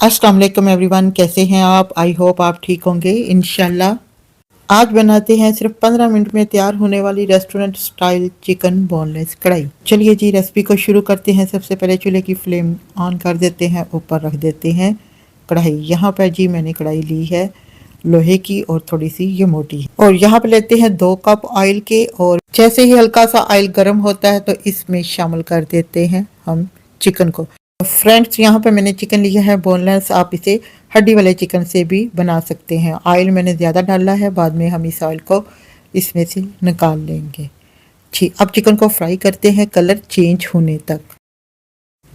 अस्सलाम वालेकुम एवरीवन, कैसे हैं आप? आई होप आप ठीक होंगे इंशाल्लाह। आज बनाते हैं सिर्फ 15 मिनट में तैयार होने वाली रेस्टोरेंट स्टाइल चिकन बोनलेस कढ़ाई। चलिए जी रेसिपी को शुरू करते हैं। सबसे पहले चूल्हे की फ्लेम ऑन कर देते हैं, ऊपर रख देते हैं कढ़ाई। यहाँ पर जी मैंने कढ़ाई ली है लोहे की और थोड़ी सी ये मोटी है। और यहाँ पे लेते हैं 2 कप ऑयल के, और जैसे ही हल्का सा ऑयल गर्म होता है तो इसमें शामिल कर देते हैं हम चिकन को। फ्रेंड्स, यहाँ पे मैंने चिकन लिया है बोनलेस। आप इसे हड्डी वाले चिकन से भी बना सकते हैं। ऑयल मैंने ज़्यादा डाला है, बाद में हम इस ऑयल को इसमें से निकाल लेंगे। ठीक, अब चिकन को फ्राई करते हैं कलर चेंज होने तक।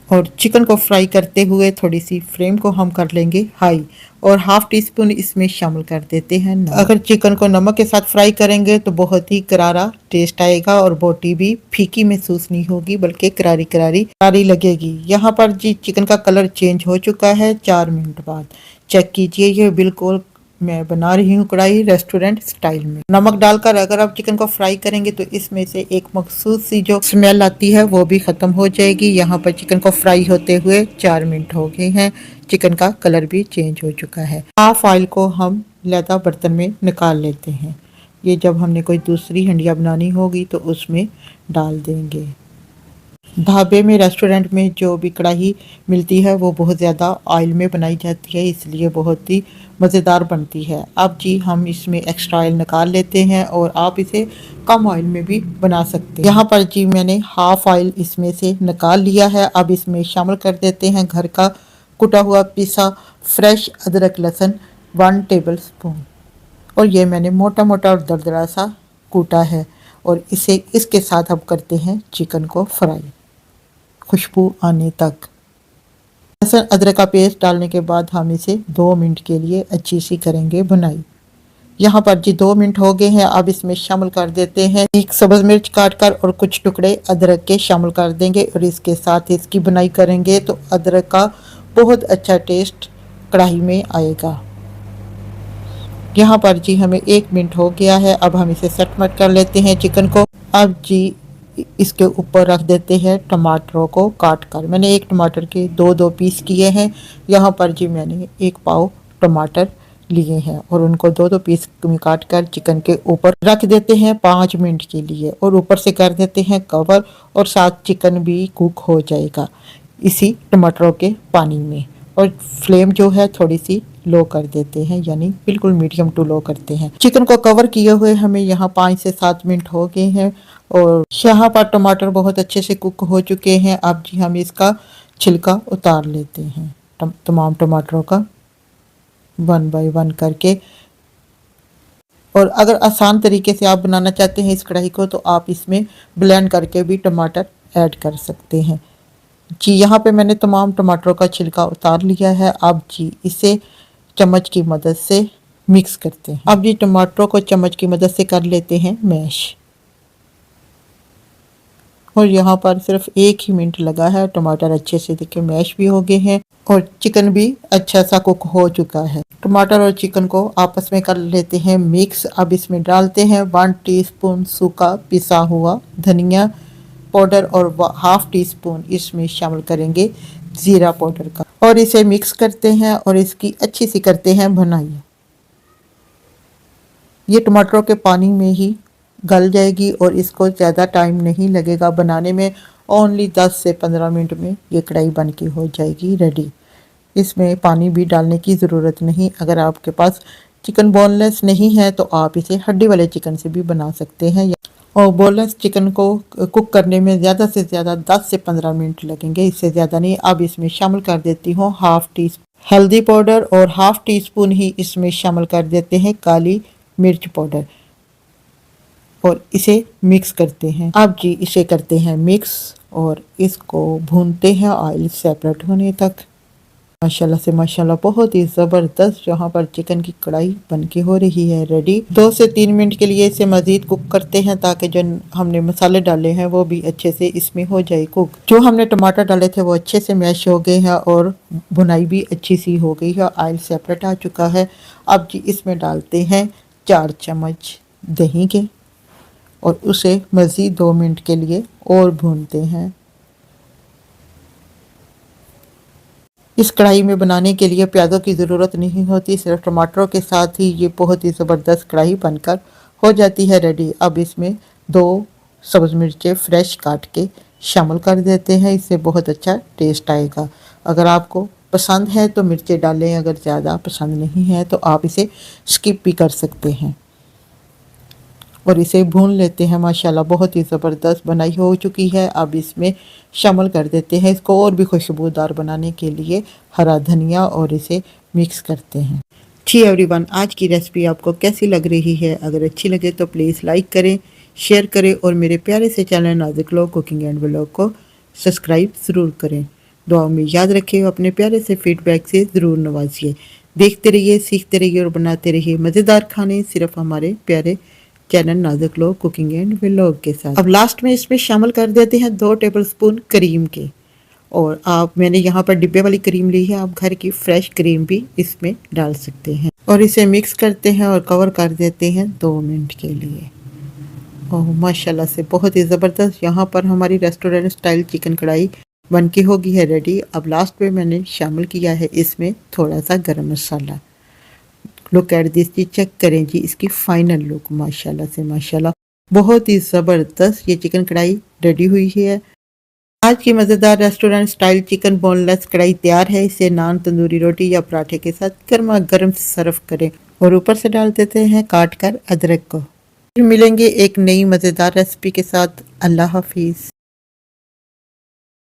और चिकन को फ्राई करते हुए थोड़ी सी फ्लेम को हम कर लेंगे हाई, और हाफ टी स्पून इसमें शामिल कर देते हैं नमक। अगर चिकन को नमक के साथ फ्राई करेंगे तो बहुत ही करारा टेस्ट आएगा और बोटी भी फीकी महसूस नहीं होगी, बल्कि करारी करारी करारी लगेगी। यहाँ पर जी चिकन का कलर चेंज हो चुका है 4 मिनट बाद। चेक कीजिए, ये बिल्कुल मैं बना रही हूँ कढ़ाई रेस्टोरेंट स्टाइल में। नमक डालकर अगर आप चिकन को फ्राई करेंगे तो इसमें से एक मखसूस सी जो स्मेल आती है वो भी ख़त्म हो जाएगी। यहाँ पर चिकन को फ्राई होते हुए 4 मिनट हो गए हैं। चिकन का कलर भी चेंज हो चुका है। हाफ ऑयल को हम लैदा बर्तन में निकाल लेते हैं। ये जब हमने कोई दूसरी हंडिया बनानी होगी तो उसमें डाल देंगे। ढाबे में रेस्टोरेंट में जो भी कढ़ाई मिलती है वो बहुत ज़्यादा ऑयल में बनाई जाती है, इसलिए बहुत ही मज़ेदार बनती है। अब जी हम इसमें एक्स्ट्रा ऑयल निकाल लेते हैं, और आप इसे कम ऑयल में भी बना सकते हैं। यहाँ पर जी मैंने हाफ ऑयल इसमें से निकाल लिया है। अब इसमें शामिल कर देते हैं घर का कुटा हुआ पिसा फ्रेश अदरक लहसुन 1 टेबल स्पून, और ये मैंने मोटा मोटा और दरदरा सा कूटा है। और इसे इसके साथ अब करते हैं चिकन को फ्राई खुशबू आने तक। लहसुन अदरक का पेस्ट डालने के बाद हम इसे 2 मिनट के लिए अच्छी सी करेंगे भुनाई। यहाँ पर जी 2 मिनट हो गए हैं। अब इसमें शामिल कर देते हैं एक सब्ज मिर्च काट कर और कुछ टुकड़े अदरक के शामिल कर देंगे, और इसके साथ इसकी भुनाई करेंगे तो अदरक का बहुत अच्छा टेस्ट कढ़ाई में आएगा। यहाँ पर जी हमें 1 मिनट हो गया है। अब हम इसे सटमट कर लेते हैं चिकन को। अब जी इसके ऊपर रख देते हैं टमाटरों को काट कर। मैंने एक टमाटर के 2 पीस किए हैं। यहाँ पर जी मैंने 1 पाव टमाटर लिए हैं, और उनको 2 पीस में काट कर चिकन के ऊपर रख देते हैं 5 मिनट के लिए, और ऊपर से कर देते हैं कवर, और साथ चिकन भी कुक हो जाएगा इसी टमाटरों के पानी में। और फ्लेम जो है थोड़ी सी लो कर देते हैं, यानी बिल्कुल मीडियम टू लो करते हैं। चिकन को कवर किए हुए हमें यहाँ 5 से 7 मिनट हो गए हैं, और यहाँ पर टमाटर बहुत अच्छे से कुक हो चुके हैं। अब जी हम इसका छिलका उतार लेते हैं तमाम टमाटरों का 1 बाय 1 करके। और अगर आसान तरीके से आप बनाना चाहते हैं इस कढ़ाई को तो आप इसमें ब्लेंड करके भी टमाटर ऐड कर सकते हैं। जी यहाँ पे मैंने तमाम टमाटरों का छिलका उतार लिया है। अब जी इसे चम्मच की मदद से मिक्स करते हैं। अब जी टमाटरों को चम्मच की मदद से कर लेते हैं मैश, और यहाँ पर सिर्फ 1 ही मिनट लगा है। टमाटर अच्छे से देखिए मैश भी हो गए हैं, और चिकन भी अच्छा सा कुक हो चुका है। टमाटर और चिकन को आपस में कर लेते हैं मिक्स। अब इसमें डालते हैं 1 टीस्पून सूखा पिसा हुआ धनिया पाउडर, और हाफ टी स्पून इसमें शामिल करेंगे ज़ीरा पाउडर का, और इसे मिक्स करते हैं और इसकी अच्छी सी करते हैं भुनाई। ये टमाटरों के पानी में ही गल जाएगी, और इसको ज़्यादा टाइम नहीं लगेगा बनाने में। ओनली 10 से 15 मिनट में ये कढ़ाई बन के हो जाएगी रेडी। इसमें पानी भी डालने की ज़रूरत नहीं। अगर आपके पास चिकन बोनलेस नहीं है तो आप इसे हड्डी वाले चिकन से भी बना सकते हैं, और बोनलेस चिकन को कुक करने में ज़्यादा से ज़्यादा 10 से 15 मिनट लगेंगे, इससे ज़्यादा नहीं। अब इसमें शामिल कर देती हूँ हाफ टी हल्दी पाउडर, और हाफ टी स्पून ही इसमें शामिल कर देते हैं काली मिर्च पाउडर, और इसे मिक्स करते हैं। अब जी इसे करते हैं मिक्स, और इसको भूनते हैं ऑयल सेपरेट होने तक। माशाल्लाह से माशाल्लाह बहुत ही ज़बरदस्त यहाँ पर चिकन की कढ़ाई बनके हो रही है रेडी। 2 से 3 मिनट के लिए इसे मज़ीद कुक करते हैं, ताकि जो हमने मसाले डाले हैं वो भी अच्छे से इसमें हो जाए कुक। जो हमने टमाटर डाले थे वो अच्छे से मैश हो गए हैं, और भुनाई भी अच्छी सी हो गई है, ऑयल सेपरेट आ चुका है। अब जी इसमें डालते हैं 4 चम्मच दही के, और उसे मज़ीद 2 मिनट के लिए और भूनते हैं। इस कढ़ाई में बनाने के लिए प्याज़ों की ज़रूरत नहीं होती, सिर्फ टमाटरों के साथ ही ये बहुत ही ज़बरदस्त कढ़ाई बनकर हो जाती है रेडी। अब इसमें 2 सब्ज़ मिर्चें फ्रेश काट के शामिल कर देते हैं, इससे बहुत अच्छा टेस्ट आएगा। अगर आपको पसंद है तो मिर्चें डालें, अगर ज़्यादा पसंद नहीं है तो आप इसे स्किप भी कर सकते हैं। और इसे भून लेते हैं। माशाल्लाह बहुत ही ज़बरदस्त बनाई हो चुकी है। अब इसमें शामिल कर देते हैं इसको और भी खुशबूदार बनाने के लिए हरा धनिया और इसे मिक्स करते हैं। जी एवरीवन, आज की रेसिपी आपको कैसी लग रही है? अगर अच्छी लगे तो प्लीज़ लाइक करें, शेयर करें और मेरे प्यारे से चैनल नाज़िक लोग कुकिंग एंड व्लॉग को सब्सक्राइब ज़रूर करें। दुआओं में याद रखें, अपने प्यारे से फीडबैक से ज़रूर नवाजिए। देखते रहिए, सीखते रहिए और बनाते रहिए मज़ेदार खाने सिर्फ हमारे प्यारे चैनल नाज़िक लोग कुकिंग एंड व्लॉग के साथ। अब लास्ट में इसमें शामिल कर देते हैं 2 टेबलस्पून क्रीम के। और मैंने यहाँ पर डिब्बे वाली क्रीम ली है, आप घर की फ्रेश क्रीम भी इसमें डाल सकते हैं। और इसे मिक्स करते हैं और कवर कर देते हैं 2 मिनट के लिए। ओह माशाल्लाह से बहुत ही ज़बरदस्त यहाँ पर हमारी रेस्टोरेंट स्टाइल चिकन कढ़ाई बन के हो गई है रेडी। अब लास्ट में मैंने शामिल किया है इसमें थोड़ा सा garam masala. Look at this जी, चेक करें जी इसकी फाइनल लुक। माशाल्लाह से माशाल्लाह बहुत ही ज़बरदस्त ये चिकन कढ़ाई रेडी हुई है। आज की मज़ेदार रेस्टोरेंट स्टाइल चिकन बोनलेस कढ़ाई तैयार है। इसे नान, तंदूरी रोटी या पराठे के साथ गर्मा गर्म सर्व करें और ऊपर से डाल देते हैं काट कर अदरक को। फिर मिलेंगे एक नई मज़ेदार रेसिपी के साथ। अल्लाह हाफिज़।